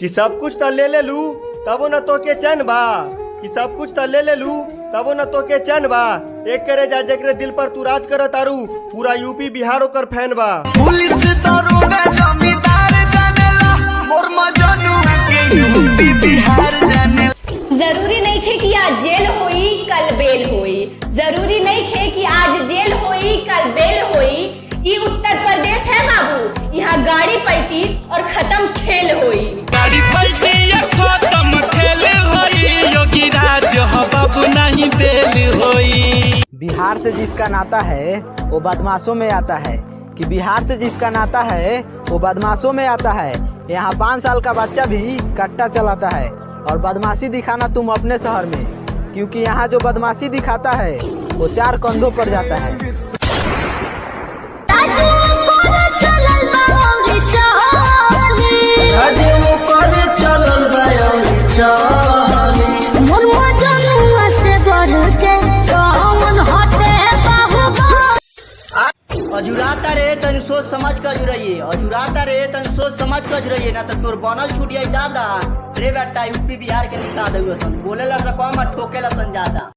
कि सब कुछ त ले लू तबो न तो के चैन बा, कि सब कुछ त ले लू तबो न तो के चैन बा। एक करे जा जेकरे दिल पर तू राज कर तारू, पूरा यूपी बिहार ओकर फैन बा। पुलिस दरोगा जमींदार जानेला, मोर मजनुआ के यूपी बिहार जानेला। जरूरी नहीं थे कि आज जेल होई कल बेल होई, जरूरी नहीं थे कि आज जेल होई कल बेल होई। ये उत्तर प्रदेश है बाबू, यहाँ गाड़ी पलटी और खत्म खेल होई। गाड़ी पलटी या खत्म खेल होई, योगी राज हो बाबू नहीं बेल होई। बिहार से जिसका नाता है वो बदमाशों में आता है, कि बिहार से जिसका नाता है वो बदमाशों में आता है। यहाँ 5 साल का बच्चा भी कट्टा चलाता है और बदमाशी दिखाना तुम अपने शहर में, क्योंकि यहाँ जो बदमाशी दिखाता है वो 4 कंधों पर जाता है। अजुराता रे तन सोच समझ कर अजुराइए, अजुराता रे तन सोच समझ कर अजुराइए, ना तो तोर बनल छूट जाई दादा। रे बेटा यूपी बिहार के निषाद हुए सन, बोलेला सा कम ठोकेला सन ज्यादा।